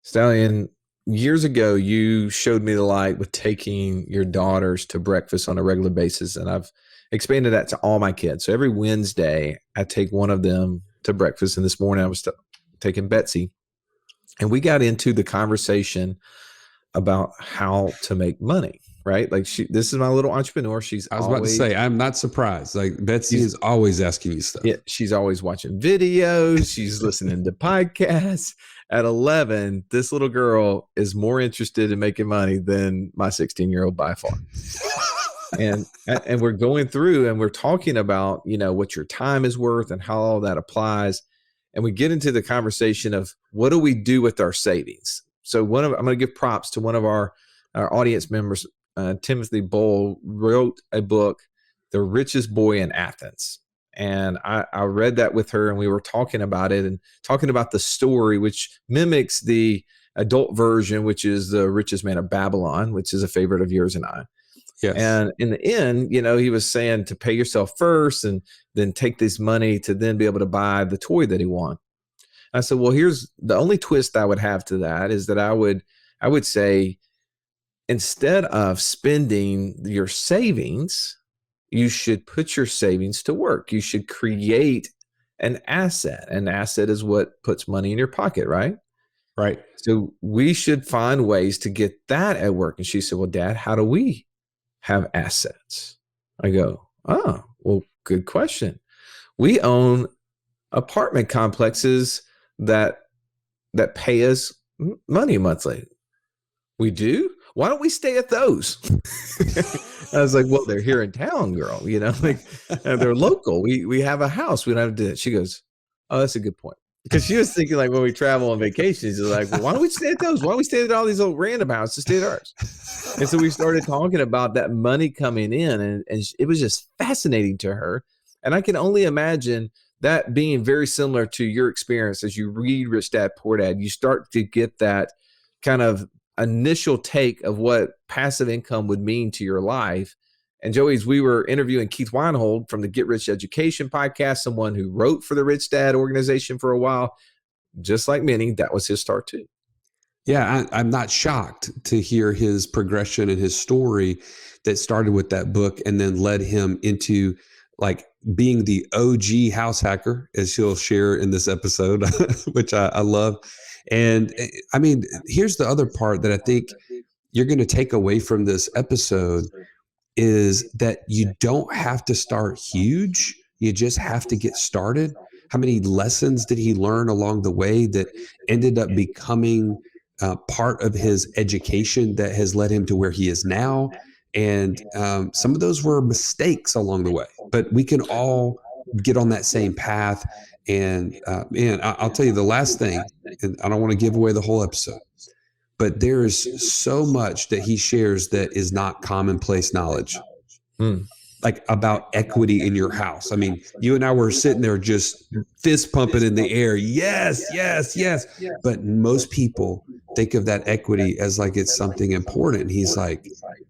Stallion, years ago, you showed me the light with taking your daughters to breakfast on a regular basis, and I've expanded that to all my kids. So every Wednesday, I take one of them to breakfast. And this morning, I was taking Betsy, and we got into the conversation about how to make money. Right? Like this is my little entrepreneur. I was about to say, I'm not surprised. Like Betsy is always asking me stuff. Yeah, she's always watching videos. She's listening to podcasts. At 11, this little girl is more interested in making money than my 16-year-old by far. and we're going through and we're talking about, what your time is worth and how all that applies. And we get into the conversation of what do we do with our savings? So I'm going to give props to one of our audience members. Timothy Bull wrote a book, The Richest Boy in Athens. And I read that with her, and we were talking about it and talking about the story, which mimics the adult version, which is The Richest Man of Babylon, which is a favorite of yours and I. Yes. And in the end, he was saying to pay yourself first and then take this money to then be able to buy the toy that he wanted. I said, well, here's the only twist I would have to that is that I would say, instead of spending your savings, you should put your savings to work. You should create an asset. An asset is what puts money in your pocket, right? Right. So we should find ways to get that at work. And she said, well, Dad, how do we have assets? I go, oh, well, good question. We own apartment complexes that pay us money monthly. We do? Why don't we stay at those? I was like, well, they're here in town, girl. They're local. We have a house. We don't have to do that. She goes, oh, that's a good point. Because she was thinking like when we travel on vacations, she's like, well, why don't we stay at those? Why don't we stay at all these little random houses? Stay at ours. And so we started talking about that money coming in, and it was just fascinating to her. And I can only imagine that being very similar to your experience as you read Rich Dad, Poor Dad. You start to get that kind of initial take of what passive income would mean to your life. And Joey's, we were interviewing Keith Weinhold from the Get Rich Education podcast, someone who wrote for the Rich Dad organization for a while. Just like many, that was his start too. Yeah, I'm not shocked to hear his progression and his story that started with that book and then led him into like being the OG house hacker, as he'll share in this episode, which I love. And I mean, here's the other part that I think you're going to take away from this episode is that you don't have to start huge. You just have to get started. How many lessons did he learn along the way that ended up becoming part of his education that has led him to where he is now? And some of those were mistakes along the way, but we can all get on that same path. And I'll tell you the last thing, and I don't want to give away the whole episode, but there is so much that he shares that is not commonplace knowledge, like about equity in your house. I mean, you and I were sitting there just fist pumping in the air. Yes, yes, yes. But most people think of that equity as like it's something important. And he's like,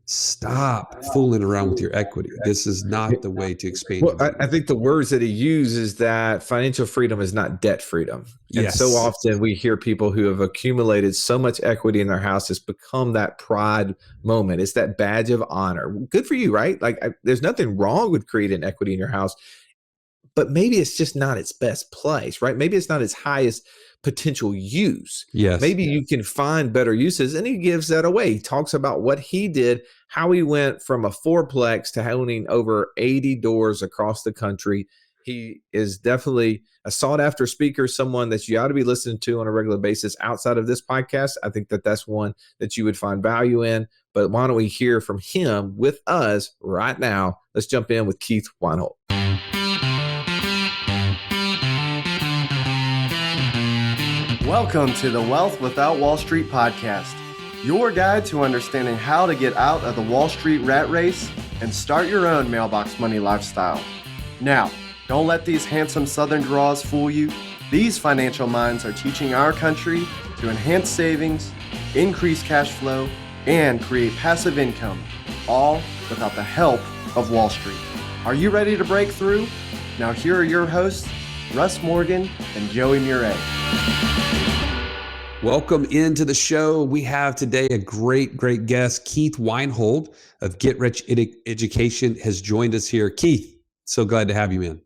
stop fooling around with your equity. This is not the way to expand. Well, I think the words that he uses that financial freedom is not debt freedom. And so often we hear people who have accumulated so much equity in their house, it's become that pride moment. It's that badge of honor. Good for you, right? Like there's nothing wrong with creating equity in your house, but maybe it's just not its best place, right? Maybe it's not its highest potential use. Yes. Maybe you can find better uses. And he gives that away. He talks about what he did, how he went from a fourplex to owning over 80 doors across the country. He is definitely a sought after speaker, someone that you ought to be listening to on a regular basis outside of this podcast. I think that that's one that you would find value in. But why don't we hear from him with us right now? Let's jump in with Keith Weinhold. Welcome to the Wealth Without Wall Street podcast, your guide to understanding how to get out of the Wall Street rat race and start your own mailbox money lifestyle. Now, don't let these handsome Southern draws fool you. These financial minds are teaching our country to enhance savings, increase cash flow, and create passive income, all without the help of Wall Street. Are you ready to break through? Now here are your hosts, Russ Morgan and Joey Murray. Welcome into the show. We have today a great guest. Keith Weinhold of Get Rich Education has joined us here. Keith, so glad to have you, man.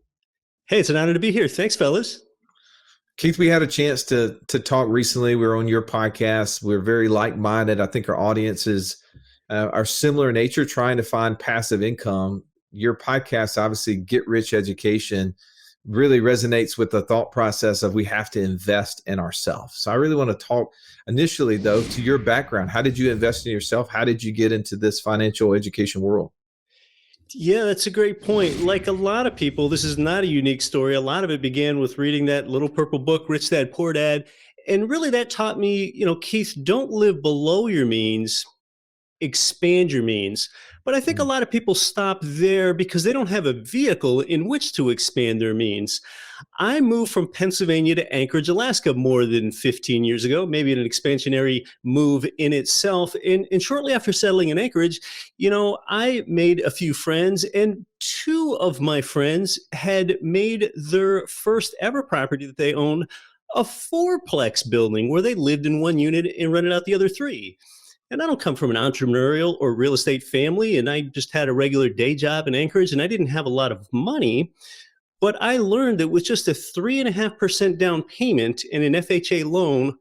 Hey, it's an honor to be here. Thanks, fellas. Keith, we had a chance to talk recently. We were on your podcast. We're very like-minded. I think our audiences are similar in nature, trying to find passive income. Your podcast, obviously, Get Rich Education, really resonates with the thought process of we have to invest in ourselves. So I really want to talk initially, though, to your background. How did you invest in yourself? How did you get into this financial education world? Yeah, that's a great point. Like a lot of people, this is not a unique story. A lot of it began with reading that little purple book, Rich Dad, Poor Dad. And really that taught me, Keith, don't live below your means, expand your means. But I think a lot of people stop there because they don't have a vehicle in which to expand their means. I moved from Pennsylvania to Anchorage, Alaska more than 15 years ago, maybe an expansionary move in itself. And shortly after settling in Anchorage, I made a few friends, and two of my friends had made their first ever property that they owned a fourplex building where they lived in one unit and rented out the other three. And I don't come from an entrepreneurial or real estate family, and I just had a regular day job in Anchorage, and I didn't have a lot of money. But I learned that with just a 3.5% down payment and an FHA loan,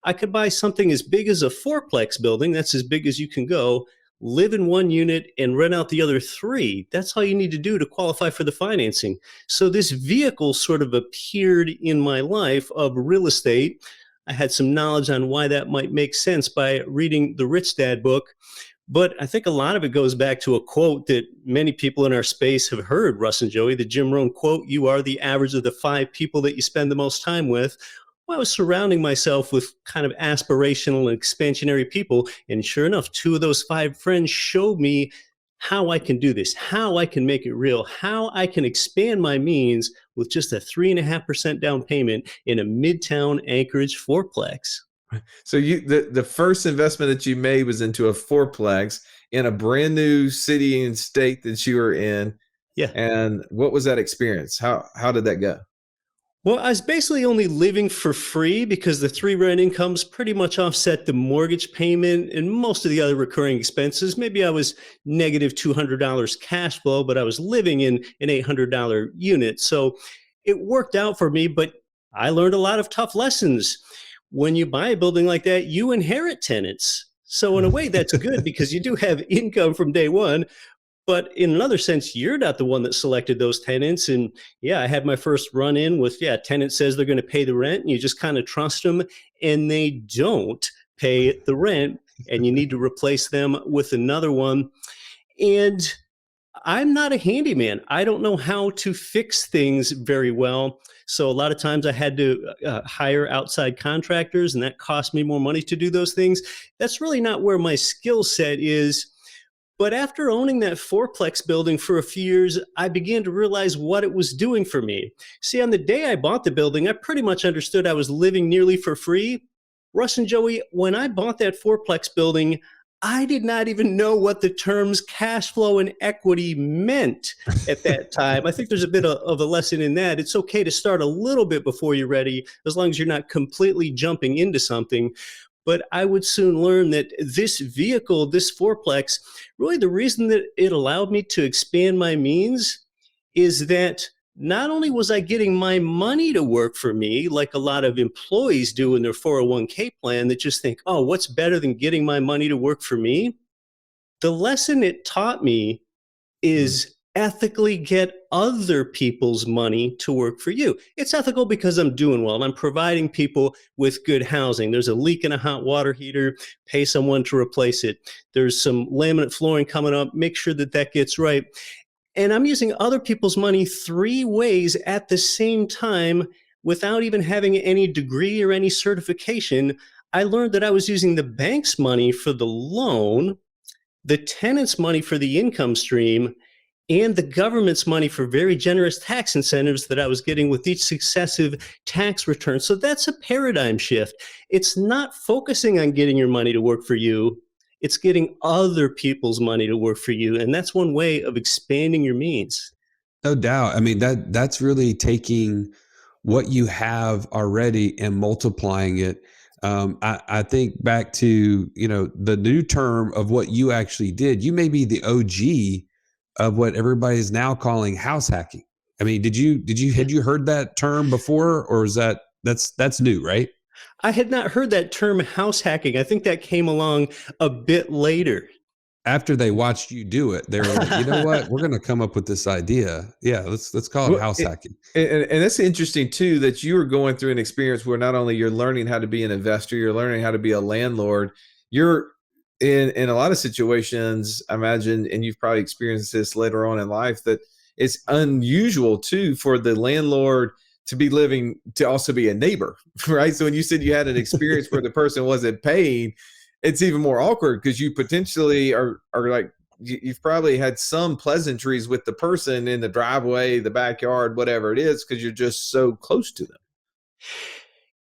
I could buy something as big as a fourplex building. That's as big as you can go, live in one unit and rent out the other three. That's all you need to do to qualify for the financing. So this vehicle sort of appeared in my life of real estate. I had some knowledge on why that might make sense by reading the Rich Dad book. But I think a lot of it goes back to a quote that many people in our space have heard, Russ and Joey, the Jim Rohn quote, "You are the average of the 5 people that you spend the most time with." Well, I was surrounding myself with kind of aspirational and expansionary people. And sure enough, 2 of those 5 friends showed me how I can do this, how I can make it real, how I can expand my means with just a 3.5% down payment in a midtown Anchorage fourplex. So the first investment that you made was into a fourplex in a brand new city and state that you were in. Yeah. And what was that experience? How did that go? Well, I was basically only living for free because the 3 rent incomes pretty much offset the mortgage payment and most of the other recurring expenses. Maybe I was negative $200 cash flow, but I was living in an $800 unit. So it worked out for me, but I learned a lot of tough lessons. When you buy a building like that, you inherit tenants. So in a way, that's good because you do have income from day one. But in another sense, you're not the one that selected those tenants. And yeah, I had my first run in with, tenant says they're going to pay the rent. And you just kind of trust them and they don't pay the rent and you need to replace them with another one. And I'm not a handyman. I don't know how to fix things very well. So a lot of times I had to hire outside contractors, and that cost me more money to do those things. That's really not where my skill set is. But after owning that fourplex building for a few years, I began to realize what it was doing for me. See, on the day I bought the building, I pretty much understood I was living nearly for free. Russ and Joey, when I bought that fourplex building, I did not even know what the terms cash flow and equity meant at that time. I think there's a bit of a lesson in that. It's okay to start a little bit before you're ready, as long as you're not completely jumping into something. But I would soon learn that this vehicle, this fourplex, really the reason that it allowed me to expand my means is that not only was I getting my money to work for me, like a lot of employees do in their 401k plan that just think, oh, what's better than getting my money to work for me? The lesson it taught me is ethically get other people's money to work for you. It's ethical because I'm doing well and I'm providing people with good housing. There's a leak in a hot water heater, pay someone to replace it. There's some laminate flooring coming up, make sure that that gets right. And I'm using other people's money 3 ways at the same time without even having any degree or any certification. I learned that I was using the bank's money for the loan, the tenant's money for the income stream, and the government's money for very generous tax incentives that I was getting with each successive tax return. So that's a paradigm shift. It's not focusing on getting your money to work for you. It's getting other people's money to work for you. And that's one way of expanding your means. No doubt. I mean, that's really taking what you have already and multiplying it I think back to, the new term of what you actually did. You may be the OG of what everybody is now calling house hacking. I mean, had you heard that term before, or is that's new, right? I had not heard that term house hacking. I think that came along a bit later. After they watched you do it, they were like, you know what? We're going to come up with this idea. Yeah, let's call it Well, house hacking. and that's interesting too, that you were going through an experience where not only you're learning how to be an investor, you're learning how to be a landlord. You're in a lot of situations, I imagine, and you've probably experienced this later on in life, that it's unusual too for the landlord to be living to also be a neighbor, right? So when you said you had an experience where the person wasn't paying, it's even more awkward because you potentially are like, you've probably had some pleasantries with the person in the driveway, the backyard, whatever it is, because you're just so close to them.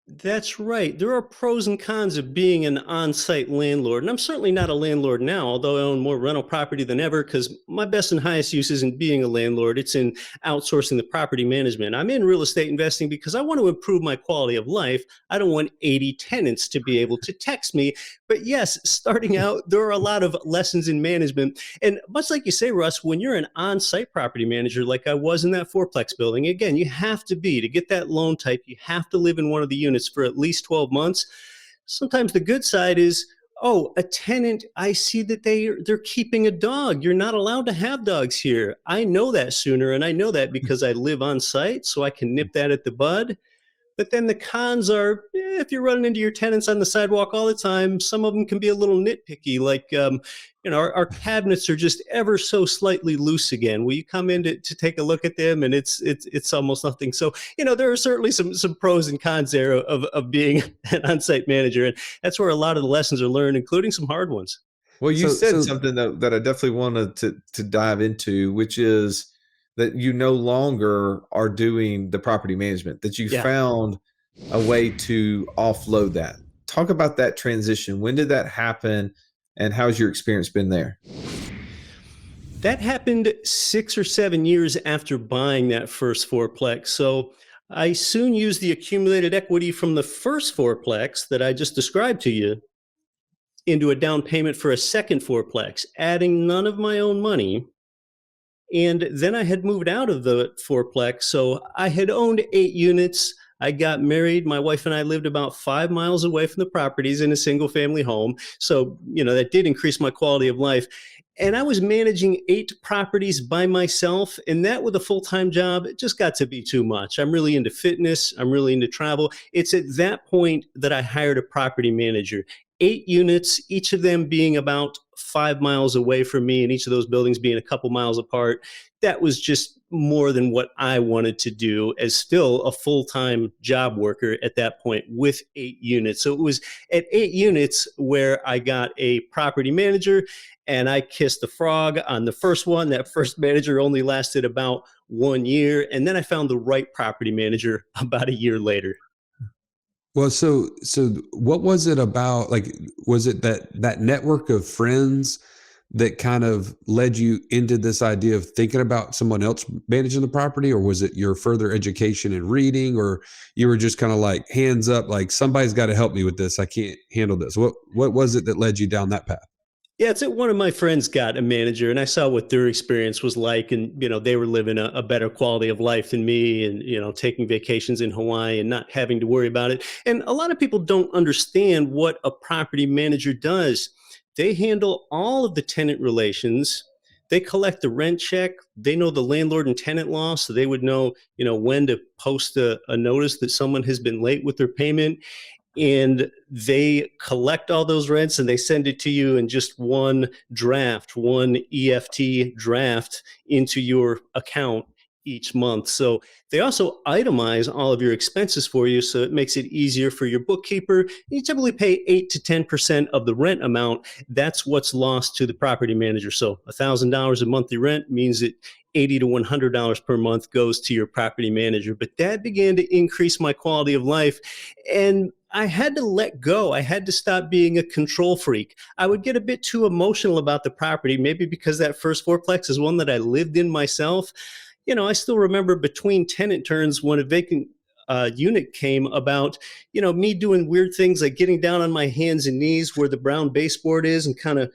That's right. There are pros and cons of being an on-site landlord. And I'm certainly not a landlord now, although I own more rental property than ever, because my best and highest use isn't being a landlord. It's in outsourcing the property management. I'm in real estate investing because I want to improve my quality of life. I don't want 80 tenants to be able to text me. But yes, starting out, there are a lot of lessons in management. And much like you say, Russ, when you're an on-site property manager, like I was in that fourplex building, again, you have to get that loan type, you have to live in one of the units for at least 12 months. Sometimes the good side is, oh, a tenant, I see that they're keeping a dog. You're not allowed to have dogs here. I know that sooner, and I know that because I live on site, so I can nip that at the bud. But then the cons are, if you're running into your tenants on the sidewalk all the time, some of them can be a little nitpicky. Like, our cabinets are just ever so slightly loose again. Will you come in to take a look at them? And it's almost nothing. So, there are certainly some pros and cons there of being an on-site manager. And that's where a lot of the lessons are learned, including some hard ones. Well, you said something that I definitely wanted to dive into, which is that you no longer are doing the property management, that you found a way to offload that. Talk about that transition. When did that happen, and how's your experience been there? That happened 6 or 7 years after buying that first fourplex. So I soon used the accumulated equity from the first fourplex that I just described to you into a down payment for a second fourplex, adding none of my own money. And then I had moved out of the fourplex. So I had owned 8 units. I got married. My wife and I lived about 5 miles away from the properties in a single family home. So, that did increase my quality of life. And I was managing 8 properties by myself. And that with a full-time job, it just got to be too much. I'm really into fitness. I'm really into travel. It's at that point that I hired a property manager. 8 units, each of them being about 5 miles away from me, and each of those buildings being a couple miles apart. That was just more than what I wanted to do as still a full-time job worker at that point with 8 units. So it was at 8 units where I got a property manager, and I kissed the frog on the first one. That first manager only lasted about 1 year, and then I found the right property manager about a year later. Well, so what was it about? Like, was it that network of friends that kind of led you into this idea of thinking about someone else managing the property, or was it your further education and reading, or you were just kind of like hands up, like somebody's got to help me with this? I can't handle this. What was it that led you down that path? Yeah, it's one of my friends got a manager, and I saw what their experience was like, and they were living a better quality of life than me, and taking vacations in Hawaii and not having to worry about it. And a lot of people don't understand what a property manager does. They handle all of the tenant relations. They collect the rent check. They know the landlord and tenant law, so they would know, when to post a notice that someone has been late with their payment. And they collect all those rents and they send it to you in just one draft, one EFT draft into your account each month. So they also itemize all of your expenses for you, so it makes it easier for your bookkeeper. You typically pay 8 to 10% of the rent amount. That's what's lost to the property manager. So $1,000 a monthly rent means that $80 to $100 per month goes to your property manager. But that began to increase my quality of life. And I had to let go. I had to stop being a control freak. I would get a bit too emotional about the property, maybe because that first fourplex is one that I lived in myself. I still remember between tenant turns when unit came about, me doing weird things like getting down on my hands and knees where the brown baseboard is and kind of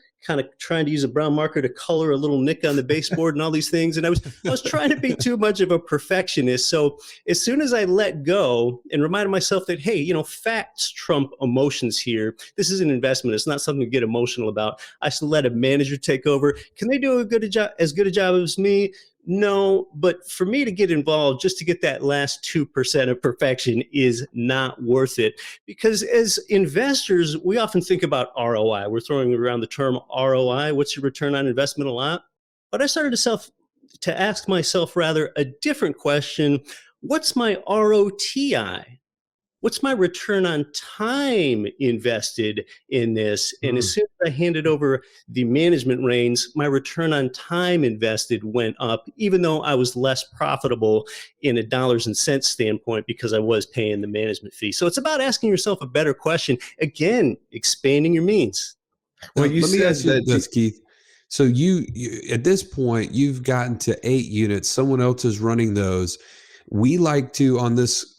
trying to use a brown marker to color a little nick on the baseboard and all these things. And I was trying to be too much of a perfectionist. So as soon as I let go and reminded myself that, hey, facts trump emotions here. This is an investment. It's not something to get emotional about. I should let a manager take over. Can they do as good a job as me? No, but for me to get involved just to get that last 2% of perfection is not worth it. Because as investors, we often think about ROI. We're throwing around the term ROI. What's your return on investment a lot? But I started to ask myself rather a different question. What's my ROTI? What's my return on time invested in this? And as soon as I handed over the management reins, my return on time invested went up, even though I was less profitable in a dollars and cents standpoint because I was paying the management fee. So it's about asking yourself a better question. Again, expanding your means. Well, Let me ask you this, Keith. So you at this point, you've gotten to 8 units. Someone else is running those. We like to on this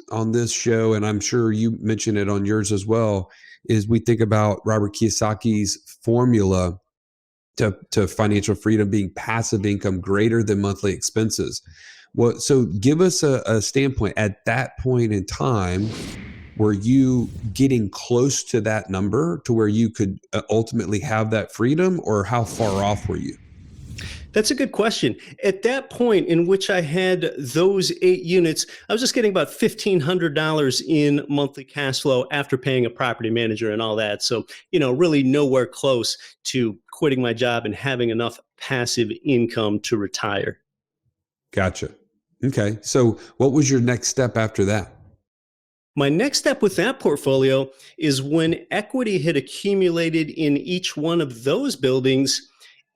show, and I'm sure you mentioned it on yours as well, is we think about Robert Kiyosaki's formula to financial freedom being passive income greater than monthly expenses. So give us a standpoint at that point in time. Were you getting close to that number to where you could ultimately have that freedom, or how far off were you? That's a good question. At that point in which I had those 8 units, I was just getting about $1,500 in monthly cash flow after paying a property manager and all that. So, really nowhere close to quitting my job and having enough passive income to retire. Gotcha. Okay. So what was your next step after that? My next step with that portfolio is when equity had accumulated in each one of those buildings,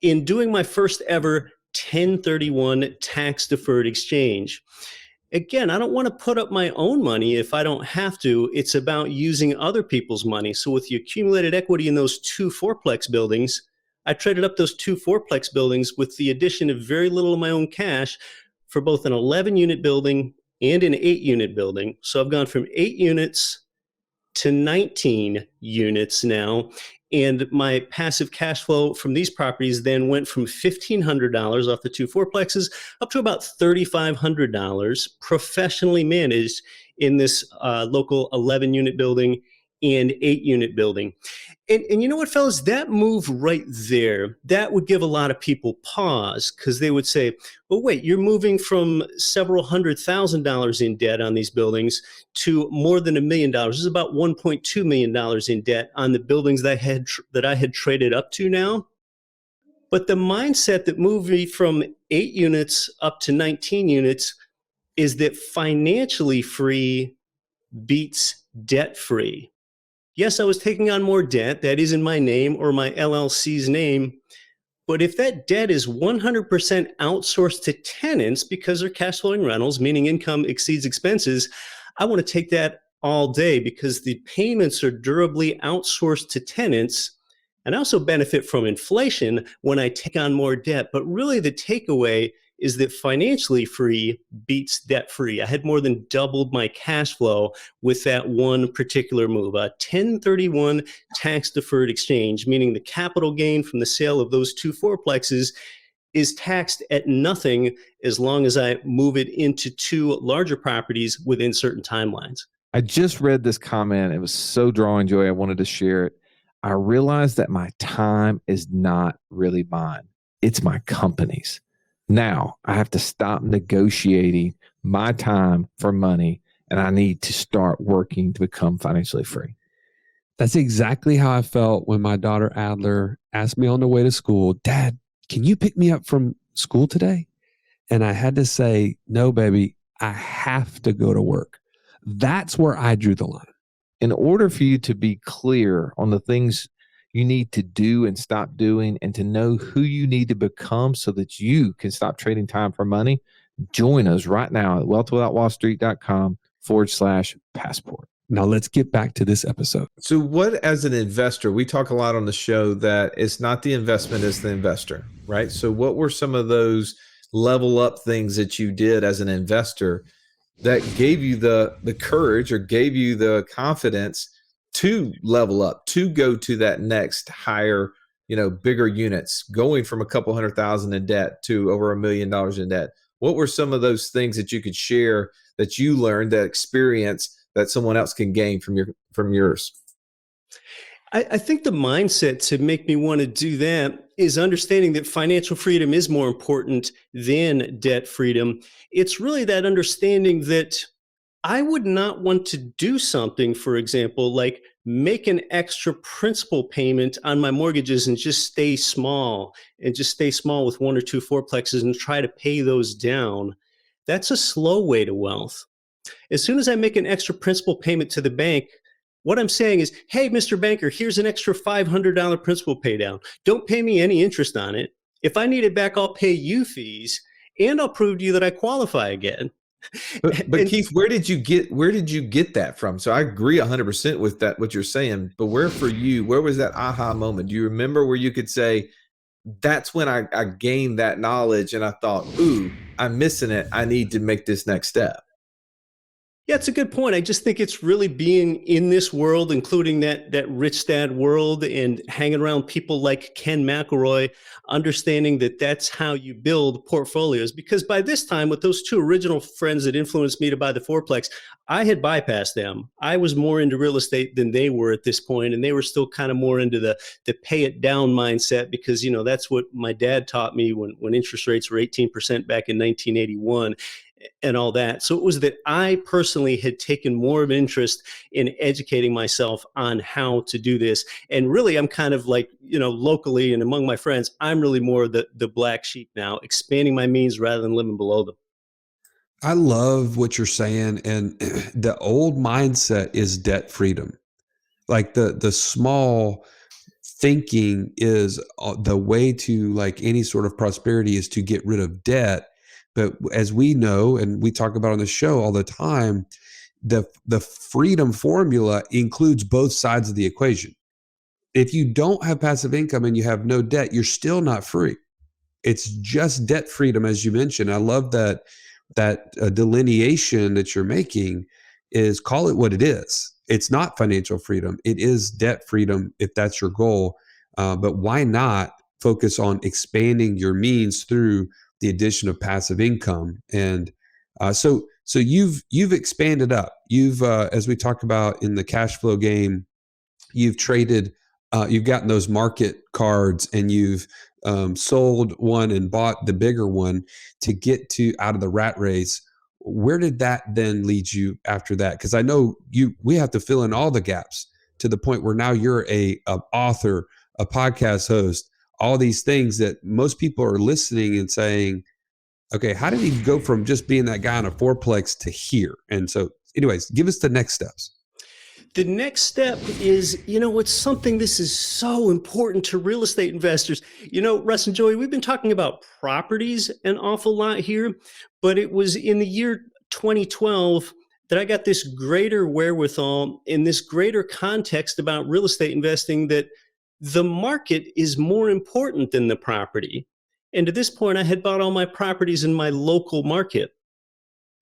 in doing my first ever 1031 tax deferred exchange. Again, I don't want to put up my own money if I don't have to. It's about using other people's money. So with the accumulated equity in those 2 fourplex buildings, I traded up those 2 fourplex buildings with the addition of very little of my own cash for both an 11-unit building and an 8-unit building. So I've gone from 8 units to 19 units now. And my passive cash flow from these properties then went from $1,500 off the 2 fourplexes up to about $3,500 professionally managed in this local 11-unit building and 8-unit building. And you know what, fellas, that move right there, that would give a lot of people pause, because they would say, well, wait, you're moving from several $100,000 in debt on these buildings to more than $1 million. This is about $1.2 million in debt on the buildings that I had traded up to now. But the mindset that moved me from 8 units up to 19 units is that financially free beats debt free. Yes, I was taking on more debt. That is in my name or my LLC's name. But if that debt is 100% outsourced to tenants because they're cash flowing rentals, meaning income exceeds expenses, I want to take that all day because the payments are durably outsourced to tenants. And I also benefit from inflation when I take on more debt. But really the takeaway is that financially free beats debt free. I had more than doubled my cash flow with that one particular move, a 1031 tax deferred exchange, meaning the capital gain from the sale of those 2 fourplexes is taxed at nothing as long as I move it into 2 larger properties within certain timelines. I just read this comment. It was so drawing joy. I wanted to share it. I realized that my time is not really mine. It's my company's. Now I have to stop negotiating my time for money, and I need to start working to become financially free. That's exactly how I felt when my daughter Adler asked me on the way to school, Dad, can you pick me up from school today? And I had to say, no, baby, I have to go to work. That's where I drew the line. In order for you to be clear on the things you need to do and stop doing, and to know who you need to become so that you can stop trading time for money, join us right now at wealthwithoutwallstreet.com/passport. Now let's get back to this episode. So what, as an investor, we talk a lot on the show that it's not the investment, it's the investor, right? So what were some of those level up things that you did as an investor that gave you the courage or gave you the confidence to level up, to go to that next higher, bigger units, going from a couple 100,000 in debt to over $1 million in debt? What were some of those things that you could share that you learned, that experience that someone else can gain from yours? I think the mindset to make me want to do that is understanding that financial freedom is more important than debt freedom. It's really that understanding that I would not want to do something, for example, like make an extra principal payment on my mortgages and just stay small with one or two fourplexes and try to pay those down. That's a slow way to wealth. As soon as I make an extra principal payment to the bank, what I'm saying is, hey, Mr. Banker, here's an extra $500 principal pay down. Don't pay me any interest on it. If I need it back, I'll pay you fees and I'll prove to you that I qualify again. But Keith, where did you get that from? So I agree 100% with that, what you're saying, but where was that aha moment? Do you remember where you could say, that's when I gained that knowledge and I thought, ooh, I'm missing it. I need to make this next step. Yeah, it's a good point. I just think it's really being in this world, including that rich dad world, and hanging around people like Ken McElroy, understanding that that's how you build portfolios. Because by this time, with those two original friends that influenced me to buy the fourplex, I had bypassed them. I was more into real estate than they were at this point, and they were still kind of more into the pay it down mindset, because that's what my dad taught me when interest rates were 18% back in 1981. And all that. So it was that I personally had taken more of an interest in educating myself on how to do this. And really, I'm kind of like, locally and among my friends, I'm really more the black sheep now, expanding my means rather than living below them. I love what you're saying. And the old mindset is debt freedom. Like the small thinking is the way to, like, any sort of prosperity is to get rid of debt. But as we know, and we talk about on the show all the time, the freedom formula includes both sides of the equation. If you don't have passive income and you have no debt, you're still not free. It's just debt freedom, as you mentioned. I love that delineation that you're making is, call it what it is. It's not financial freedom. It is debt freedom if that's your goal. But why not focus on expanding your means through the addition of passive income? And so you've expanded up. You've as we talked about in the cash flow game, you've traded, you've gotten those market cards, and you've sold one and bought the bigger one to get to out of the rat race. Where did that then lead you after that? Because I know we have to fill in all the gaps to the point where now you're a author, a podcast host, all these things that most people are listening and saying, okay, how did he go from just being that guy on a fourplex to here? And so anyways, give us the next steps. The next step is, it's something, this is so important to real estate investors. Russ and Joey, we've been talking about properties an awful lot here, but it was in the year 2012 that I got this greater wherewithal in this greater context about real estate investing, that the market is more important than the property. And to this point, I had bought all my properties in my local market.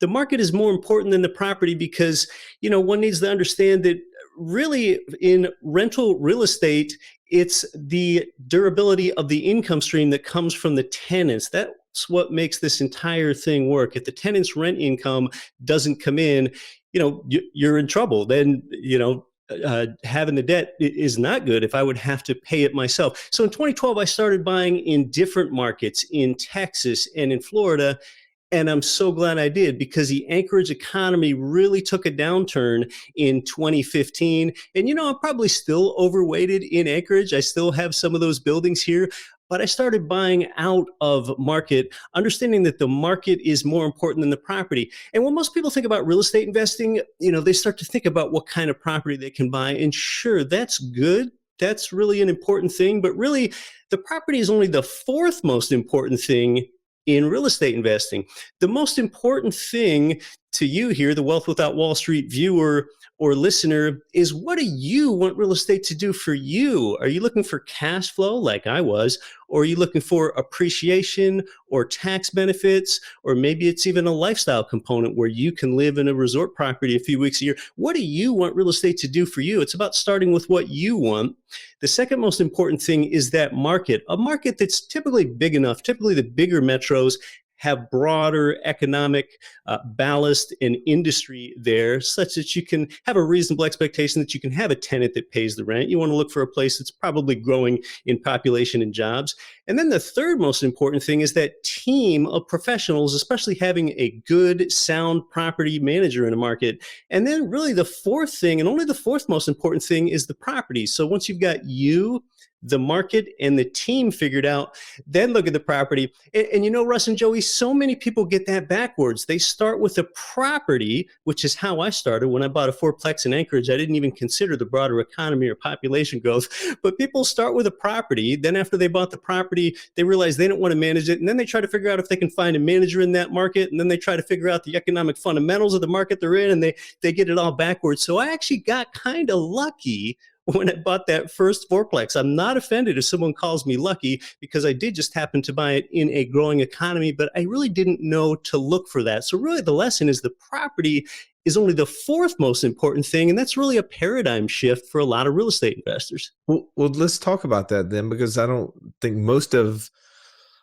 The market is more important than the property because, one needs to understand that really in rental real estate, it's the durability of the income stream that comes from the tenants. That's what makes this entire thing work. If the tenant's rent income doesn't come in, you're in trouble. Then, having the debt is not good if I would have to pay it myself. So in 2012, I started buying in different markets in Texas and in Florida. And I'm so glad I did, because the Anchorage economy really took a downturn in 2015. And, I'm probably still overweighted in Anchorage. I still have some of those buildings here, but I started buying out of market, understanding that the market is more important than the property. And when most people think about real estate investing, they start to think about what kind of property they can buy. And sure, that's good. That's really an important thing. But really, the property is only the fourth most important thing in real estate investing. The most important thing to you here, the Wealth Without Wall Street viewer or listener, is what do you want real estate to do for you? Are you looking for cash flow like I was? Or are you looking for appreciation or tax benefits? Or maybe it's even a lifestyle component where you can live in a resort property a few weeks a year. What do you want real estate to do for you? It's about starting with what you want. The second most important thing is that market, a market that's typically big enough. Typically the bigger metros have broader economic ballast and industry there, such that you can have a reasonable expectation that you can have a tenant that pays the rent. You want to look for a place that's probably growing in population and jobs. And then the third most important thing is that team of professionals, especially having a good, sound property manager in a market. And then really the fourth thing, and only the fourth most important thing, is the property. So once you've got you, the market, and the team figured out, then look at the property. And you know, Russ and Joey, so many people get that backwards. They start with the property, which is how I started when I bought a fourplex in Anchorage. I didn't even consider the broader economy or population growth, but people start with a property. Then after they bought the property, they realize they don't want to manage it. And then they try to figure out if they can find a manager in that market. And then they try to figure out the economic fundamentals of the market they're in, and they get it all backwards. So I actually got kind of lucky when I bought that first fourplex. I'm not offended if someone calls me lucky, because I did just happen to buy it in a growing economy, but I really didn't know to look for that. So really the lesson is the property is only the fourth most important thing. And that's really a paradigm shift for a lot of real estate investors. Well, let's talk about that then, because I don't think most of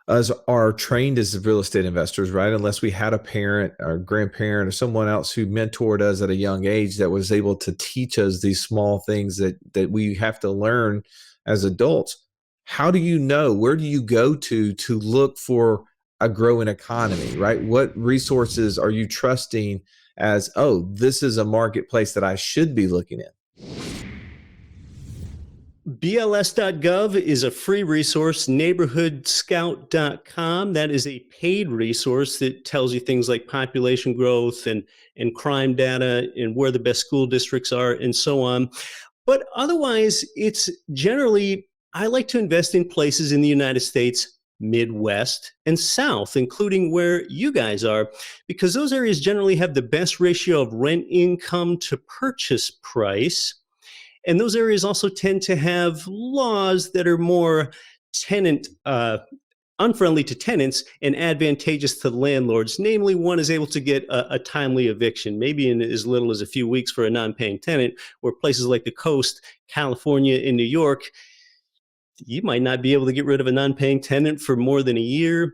us are trained as real estate investors, right? Unless we had a parent or grandparent or someone else who mentored us at a young age that was able to teach us these small things that we have to learn as adults. How do you know? Where do you go to look for a growing economy, right? What resources are you trusting as, oh, this is a marketplace that I should be looking at? BLS.gov is a free resource. NeighborhoodScout.com, that is a paid resource that tells you things like population growth and crime data and where the best school districts are and so on. But otherwise, it's generally, I like to invest in places in the United States, Midwest and South, including where you guys are, because those areas generally have the best ratio of rent income to purchase price. And those areas also tend to have laws that are more tenant unfriendly to tenants and advantageous to landlords. Namely, one is able to get a timely eviction, maybe in as little as a few weeks for a non-paying tenant, where places like the coast, California, and New York, you might not be able to get rid of a non-paying tenant for more than a year.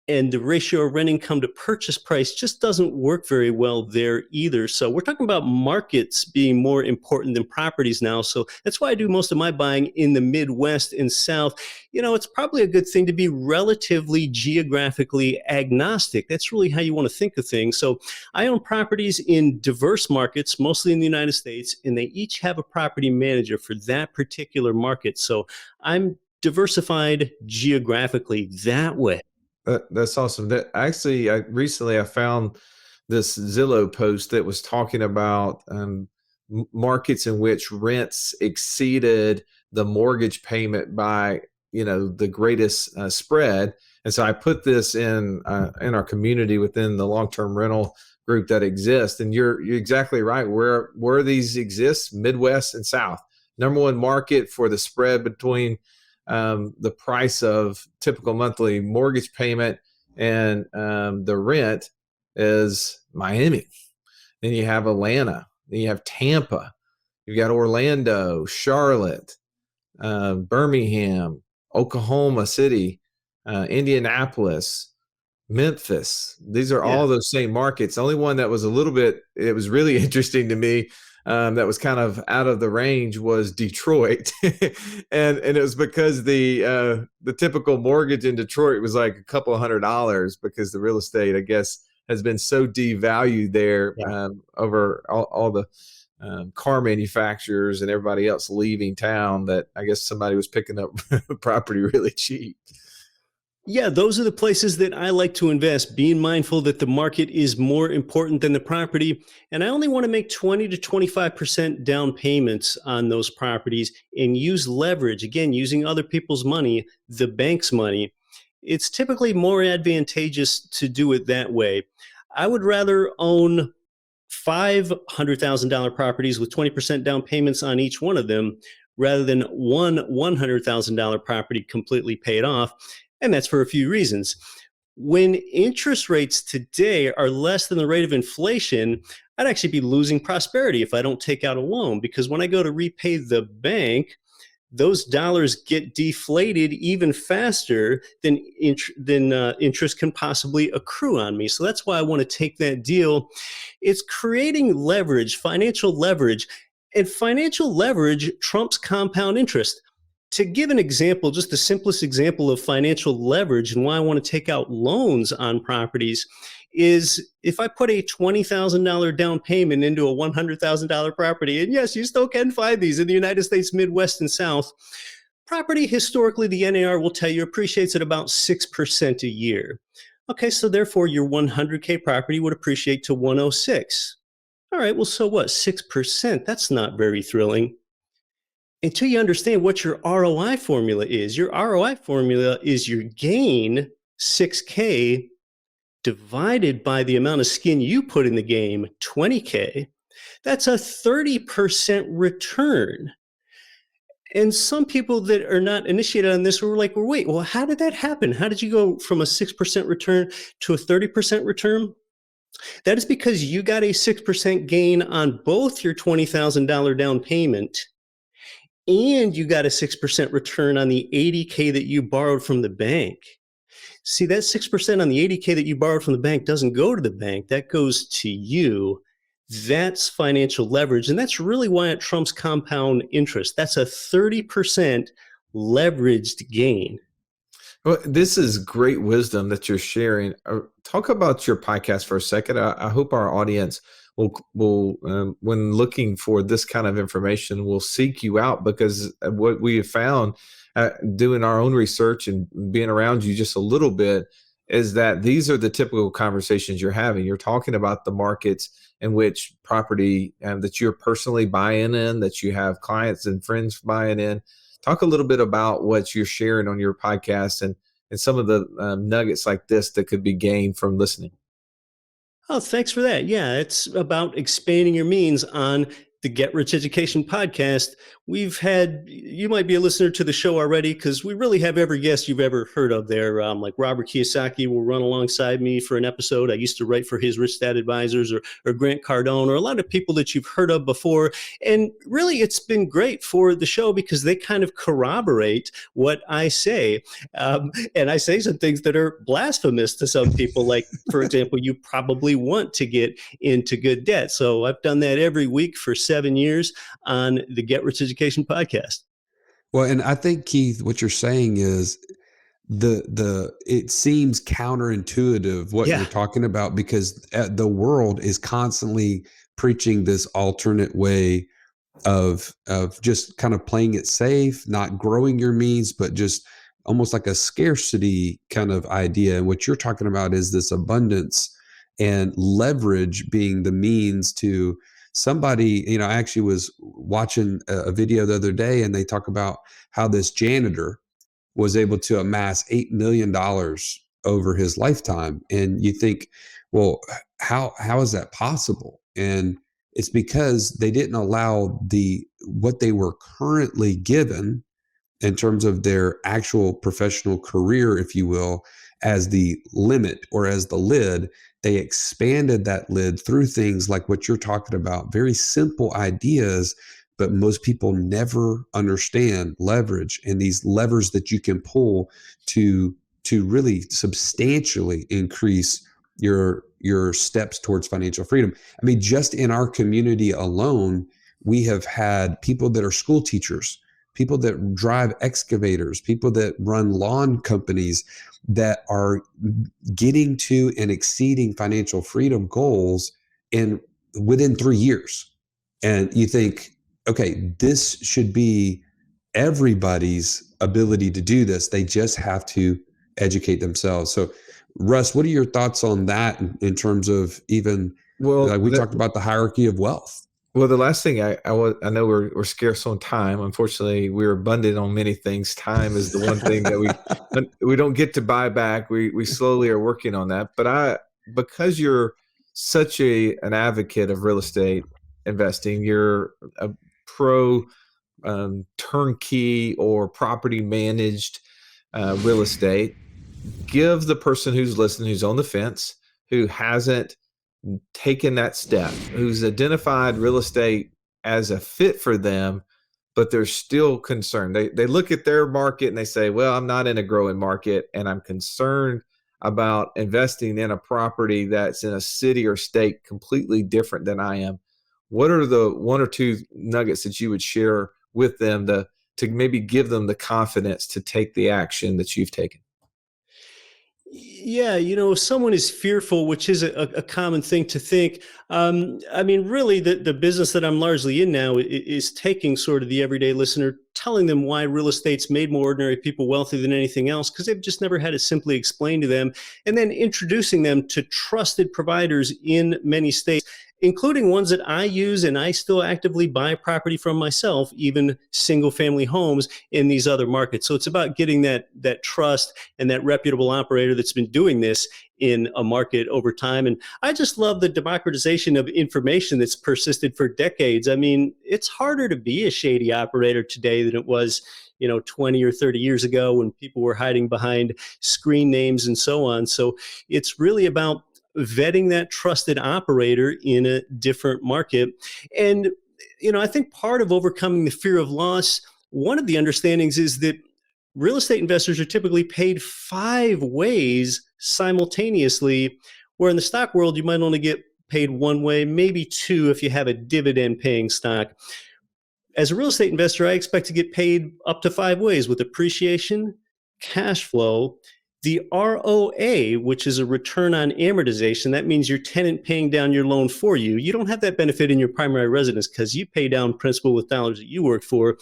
And the ratio of rent income to purchase price just doesn't work very well there either. So we're talking about markets being more important than properties now. So that's why I do most of my buying in the Midwest and South. You know, it's probably a good thing to be relatively geographically agnostic. That's really how you want to think of things. So I own properties in diverse markets, mostly in the United States, and they each have a property manager for that particular market. So I'm diversified geographically that way. That's awesome. That actually, I found this Zillow post that was talking about markets in which rents exceeded the mortgage payment by the greatest spread. And so I put this in our community within the long-term rental group that exists. And you're exactly right. Where these exist, Midwest and South. Number one market for the spread between the price of typical monthly mortgage payment and the rent is Miami. Then you have Atlanta. Then you have Tampa. You've got Orlando, Charlotte, Birmingham, Oklahoma City, Indianapolis, Memphis. These are all those same markets. The only one that was it was really interesting to me, that was kind of out of the range, was Detroit. and it was because the typical mortgage in Detroit was like a couple of $100, because the real estate, I guess, has been so devalued there over all the car manufacturers and everybody else leaving town, that I guess somebody was picking up property really cheap. Yeah, those are the places that I like to invest, being mindful that the market is more important than the property. And I only want to make 20 to 25% down payments on those properties and use leverage, again, using other people's money, the bank's money. It's typically more advantageous to do it that way. I would rather own $500,000 properties with 20% down payments on each one of them, rather than one $100,000 property completely paid off. And that's for a few reasons. When interest rates today are less than the rate of inflation, I'd actually be losing prosperity if I don't take out a loan, because when I go to repay the bank, those dollars get deflated even faster than interest can possibly accrue on me. So that's why I want to take that deal. It's creating leverage, financial leverage, and financial leverage trumps compound interest. To give an example, just the simplest example of financial leverage and why I want to take out loans on properties is if I put a $20,000 down payment into a $100,000 property, and yes, you still can find these in the United States Midwest and South, property historically, the NAR will tell you appreciates at about 6% a year. Okay, so therefore your 100K property would appreciate to 106. All right, well, so what? 6%, that's not very thrilling. Until you understand what your ROI formula is. Your ROI formula is your gain, 6K, divided by the amount of skin you put in the game, 20K. That's a 30% return. And some people that are not initiated on this were like, well, wait, well, how did that happen? How did you go from a 6% return to a 30% return? That is because you got a 6% gain on both your $20,000 down payment, and you got a 6% return on the 80K that you borrowed from the bank. See, that 6% on the 80K that you borrowed from the bank doesn't go to the bank. That goes to you. That's financial leverage. And that's really why it trumps compound interest. That's a 30% leveraged gain. Well, this is great wisdom that you're sharing. Talk about your podcast for a second. I hope our audience will when looking for this kind of information, will seek you out, because what we have found doing our own research and being around you just a little bit is that these are the typical conversations you're having. You're talking about the markets in which property that you're personally buying in, that you have clients and friends buying in. Talk a little bit about what you're sharing on your podcast and some of the nuggets like this that could be gained from listening. Oh, thanks for that. Yeah, it's about expanding your means on the Get Rich Education podcast. We've had, you might be a listener to the show already, because we really have every guest you've ever heard of there. Like Robert Kiyosaki will run alongside me for an episode. I used to write for his Rich Dad Advisors, or Grant Cardone, or a lot of people that you've heard of before. And really, it's been great for the show because they kind of corroborate what I say. And I say some things that are blasphemous to some people. Like, for example, you probably want to get into good debt. So I've done that every week for 7 years on the Get Rich Education podcast. Well, and I think, Keith, what you're saying is it seems counterintuitive what you're talking about, because the world is constantly preaching this alternate way of just kind of playing it safe, not growing your means, but just almost like a scarcity kind of idea. And what you're talking about is this abundance and leverage being the means to somebody. I actually was watching a video the other day, and they talk about how this janitor was able to amass $8 million over his lifetime. And you think, well, how is that possible? And it's because they didn't allow what they were currently given in terms of their actual professional career, if you will, as the limit or as the lid. They expanded that lid through things like what you're talking about, very simple ideas, but most people never understand leverage and these levers that you can pull to really substantially increase your steps towards financial freedom. I mean, just in our community alone, we have had people that are school teachers, people that drive excavators, people that run lawn companies that are getting to and exceeding financial freedom goals within 3 years. And you think, okay, this should be everybody's ability to do this. They just have to educate themselves. So, Russ, what are your thoughts on that in terms of even, we talked about the hierarchy of wealth? Well, the last thing I know we're scarce on time. Unfortunately, we're abundant on many things. Time is the one thing that we don't get to buy back. We slowly are working on that. But because you're such an advocate of real estate investing. You're a pro turnkey or property managed real estate. Give the person who's listening, who's on the fence, who hasn't taken that step, who's identified real estate as a fit for them, but they're still concerned. They look at their market and they say, well, I'm not in a growing market and I'm concerned about investing in a property that's in a city or state completely different than I am. What are the one or two nuggets that you would share with them to maybe give them the confidence to take the action that you've taken? Yeah, if someone is fearful, which is a common thing to think. I mean, really, the business that I'm largely in now is taking sort of the everyday listener, telling them why real estate's made more ordinary people wealthy than anything else, because they've just never had it simply explained to them, and then introducing them to trusted providers in many states, including ones that I use and I still actively buy property from myself, even single family homes in these other markets. So it's about getting that trust and that reputable operator that's been doing this in a market over time. And I just love the democratization of information that's persisted for decades. I mean, it's harder to be a shady operator today than it was 20 or 30 years ago when people were hiding behind screen names and so on. So it's really about vetting that trusted operator in a different market. And, I think part of overcoming the fear of loss, one of the understandings is that real estate investors are typically paid 5 ways simultaneously, where in the stock world, you might only get paid one way, maybe 2 if you have a dividend paying stock. As a real estate investor, I expect to get paid up to 5 ways, with appreciation, cash flow, the ROA, which is a return on amortization. That means your tenant paying down your loan for you. You don't have that benefit in your primary residence because you pay down principal with dollars that you worked for.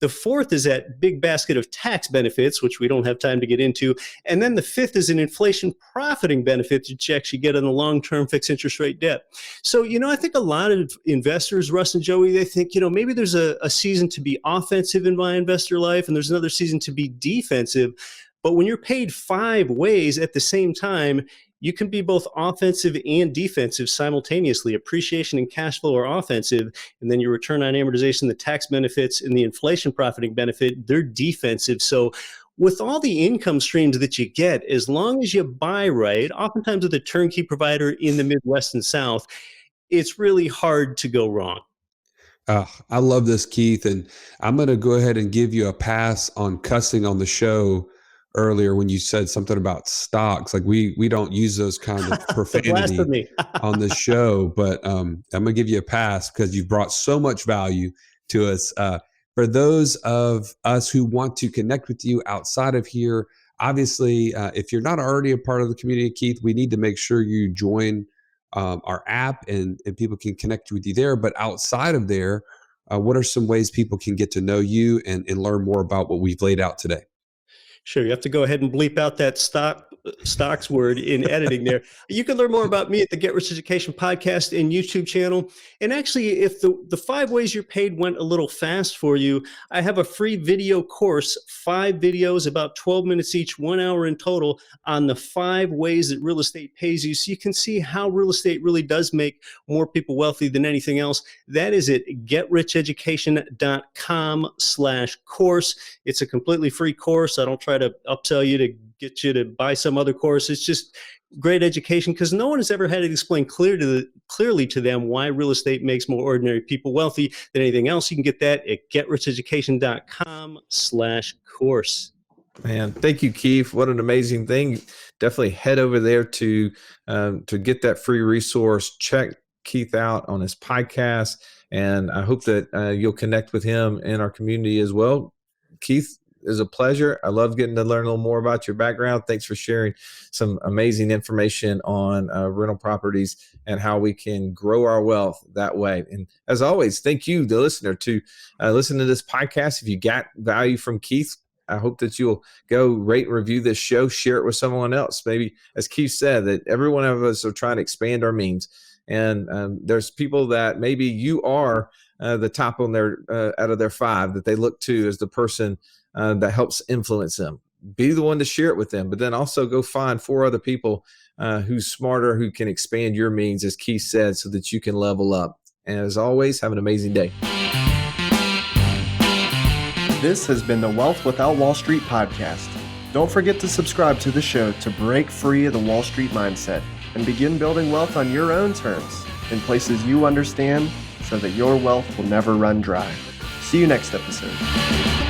The fourth is that big basket of tax benefits, which we don't have time to get into. And then the fifth is an inflation profiting benefit that you actually get on the long-term fixed interest rate debt. So, I think a lot of investors, Russ and Joey, they think, maybe there's a season to be offensive in my investor life and there's another season to be defensive. But when you're paid 5 ways at the same time, you can be both offensive and defensive simultaneously. Appreciation and cash flow are offensive, and then your return on amortization, the tax benefits, and the inflation profiting benefit, they're defensive. So with all the income streams that you get, as long as you buy right, oftentimes with a turnkey provider in the Midwest and South, it's really hard to go wrong. I love this, Keith, and I'm going to go ahead and give you a pass on cussing on the show earlier when you said something about stocks. Like we don't use those kind of profanity on the show, but I'm gonna give you a pass because you've brought so much value to us. For those of us who want to connect with you outside of here, obviously, if you're not already a part of the community, Keith, we need to make sure you join our app and people can connect with you there. But outside of there, what are some ways people can get to know you and learn more about what we've laid out today? Sure, you have to go ahead and bleep out that stocks word in editing there. You can learn more about me at the Get Rich Education podcast and YouTube channel. And actually, if the 5 ways you're paid went a little fast for you, I have a free video course, 5 videos, about 12 minutes each, 1 hour in total, on the 5 ways that real estate pays you. So you can see how real estate really does make more people wealthy than anything else. That is at getricheducation.com/course. It's a completely free course. I don't try to upsell you to get you to buy some other course. It's just great education because no one has ever had it explained clearly to them why real estate makes more ordinary people wealthy than anything else. You can get that at getricheducation.com/course. Man, thank you, Keith. What an amazing thing. Definitely head over there to get that free resource. Check Keith out on his podcast, and I hope that you'll connect with him in our community as well. Keith, is a pleasure. I love getting to learn a little more about your background. Thanks for sharing some amazing information on rental properties and how we can grow our wealth that way. And as always, thank you, the listener, to listen to this podcast. If you got value from Keith, I hope that you'll go rate and review this show, share it with someone else. Maybe, as Keith said, that every one of us are trying to expand our means. And there's people that maybe you are the top on their out of their 5 that they look to as the person that helps influence them. be the one to share it with them, but then also go find 4 other people who's smarter, who can expand your means, as Keith said, so that you can level up. And as always, have an amazing day. This has been the Wealth Without Wall Street podcast. Don't forget to subscribe to the show to break free of the Wall Street mindset and begin building wealth on your own terms in places you understand, so that your wealth will never run dry. See you next episode.